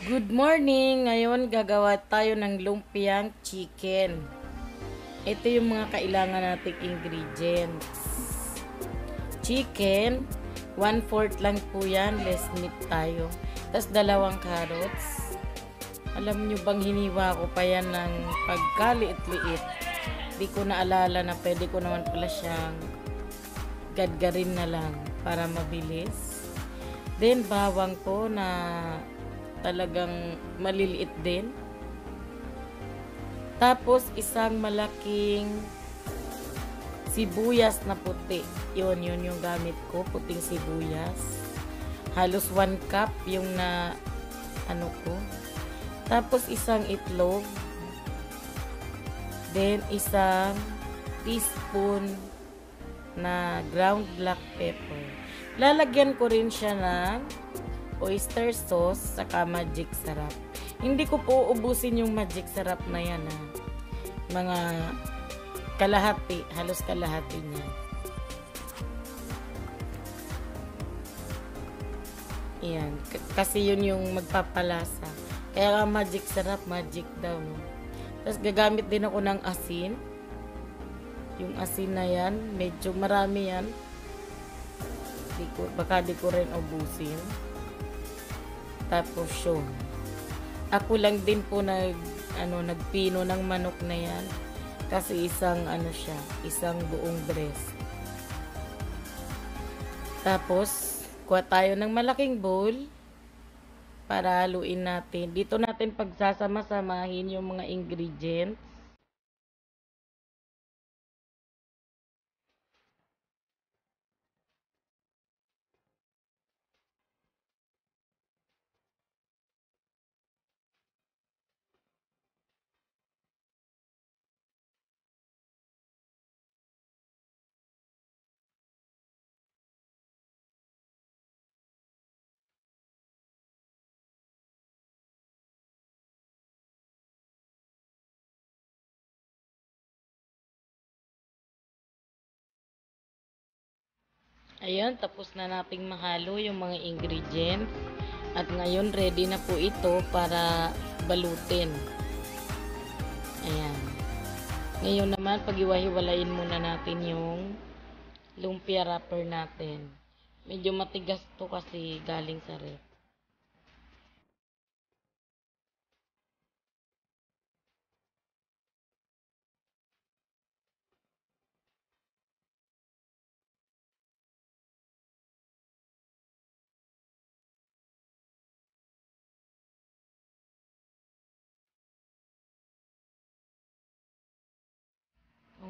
Good morning! Ngayon gagawa tayo ng lumpiang chicken. Ito yung mga kailangan nating ingredients. Chicken, 1/4 lang po yan, less meat tayo. Tapos dalawang carrots. Alam nyo bang hiniwa ko pa yan ng pagkaliit-liit. Di ko naalala na pwede ko naman pala siyang gadgarin na lang para mabilis. Then bawang po na talagang maliliit din. Tapos isang malaking sibuyas na puti. Yun yung gamit ko, puting sibuyas. Halos 1 cup yung na ano ko. Tapos isang itlog. Then isang teaspoon na ground black pepper. Lalagyan ko rin siya ng oyster sauce saka magic sarap. Hindi ko po ubusin yung magic sarap na yan ha. Mga kalahati, halos kalahati niya. Ayan, kasi yun yung magpapalasa. Kaya magic sarap, magic daw. No? Tapos gagamit din ako ng asin. Yung asin na yan, medyo marami yan. Baka di ko rin ubusin. Tapos yun. Ako lang din po nagpino ng manok na yan. Kasi isang isang buong breast. Tapos, kuha tayo ng malaking bowl para haluin natin. Dito natin pagsasama-samahin yung mga ingredients. Ayan, tapos na nating mahalo yung mga ingredients. At ngayon, ready na po ito para balutin. Ayan. Ngayon naman, pag-iwa-hiwalayin muna natin yung lumpia wrapper natin. Medyo matigas to kasi galing sa ref.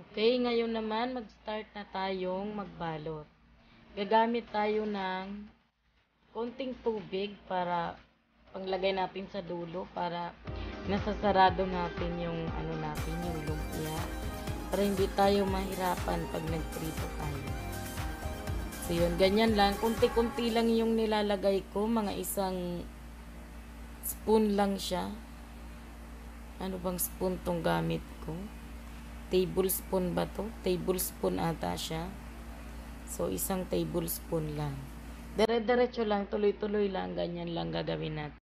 Okay, ngayon naman mag-start na tayong magbalot. Gagamit tayo ng konting tubig para panglagay natin sa dulo para nasasarado natin yung yung lumpia. Para hindi tayo mahirapan pag nagprito tayo. So yun, ganyan lang. Kunti-kunti lang yung nilalagay ko. Mga isang spoon lang siya. Ano bang spoon tong gamit ko? Tablespoon ba to? Tablespoon ata siya. So, isang tablespoon lang. Dire-diretso lang, tuloy-tuloy lang, ganyan lang gagawin natin.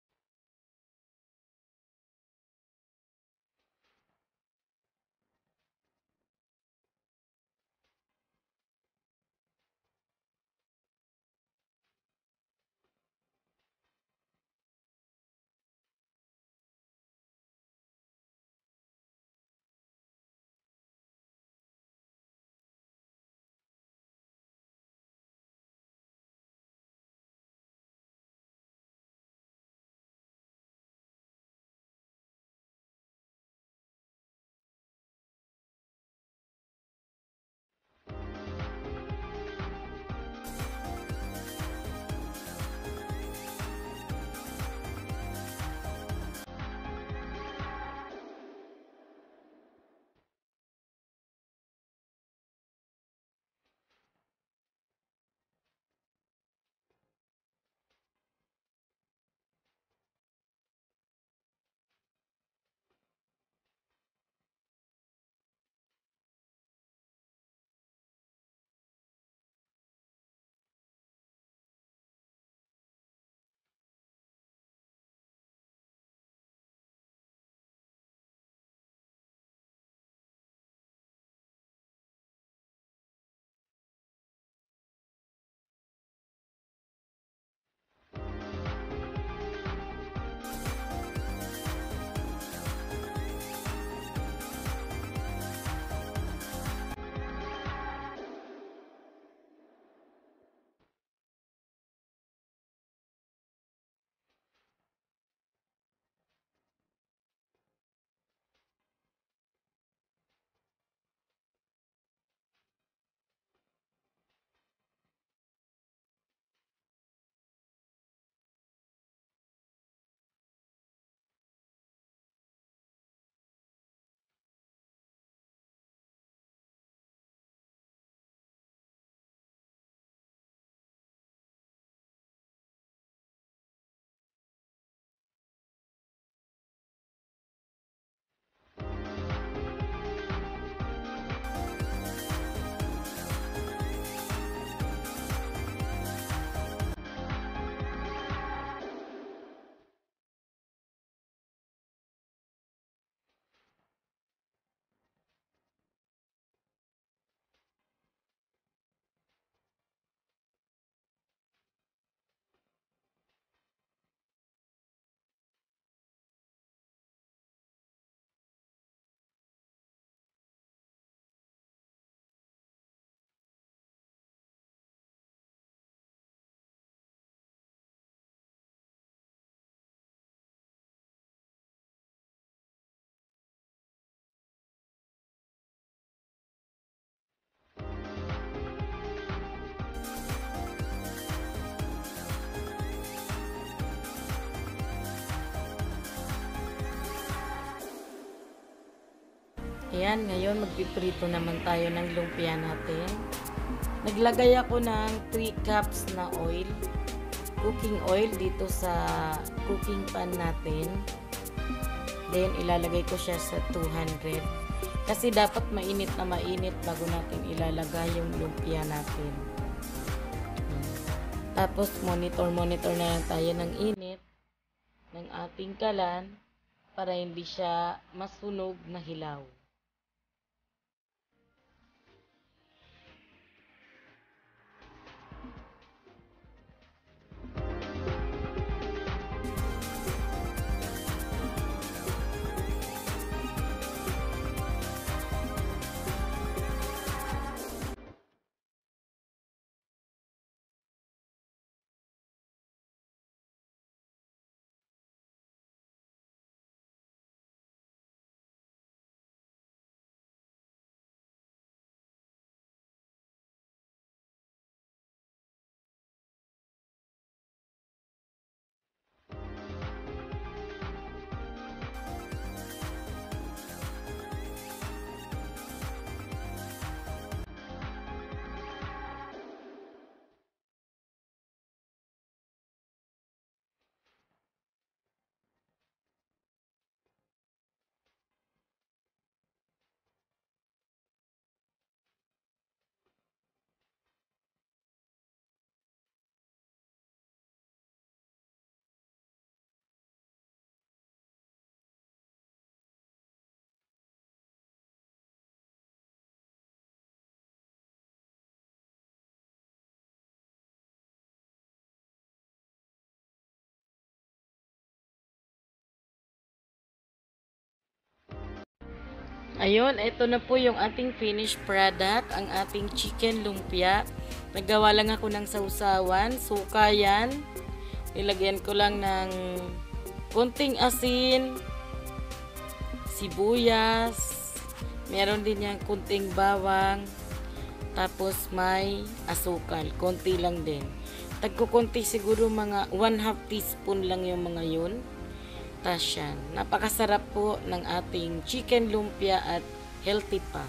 Ayan, ngayon magpiprito naman tayo ng lumpia natin. Naglagay ako ng 3 cups na oil, cooking oil dito sa cooking pan natin. Then, ilalagay ko siya sa 200. Kasi dapat mainit na mainit bago natin ilalagay yung lumpia natin. Tapos, monitor na lang tayo ng init ng ating kalan para hindi siya masunog na hilaw. Ayun, ito na po yung ating finished product, ang ating chicken lumpia. Naggawa lang ako ng sausawan, suka yan. Nilagyan ko lang ng konting asin, sibuyas, meron din yung konting bawang, tapos may asukal, konti lang din. Tagkukunti siguro mga 1/2 teaspoon lang yung mga yun. Tasyan. Napakasarap po ng ating chicken lumpia at healthy pa.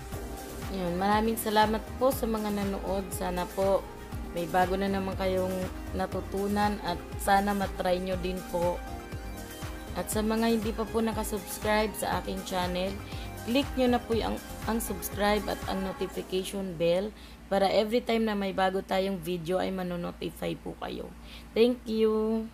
Yun, maraming salamat po sa mga nanood. Sana po may bago na naman kayong natutunan at sana matry nyo din po. At sa mga hindi pa po nakasubscribe sa aking channel, click nyo na po ang subscribe at ang notification bell para every time na may bago tayong video ay manonotify po kayo. Thank you!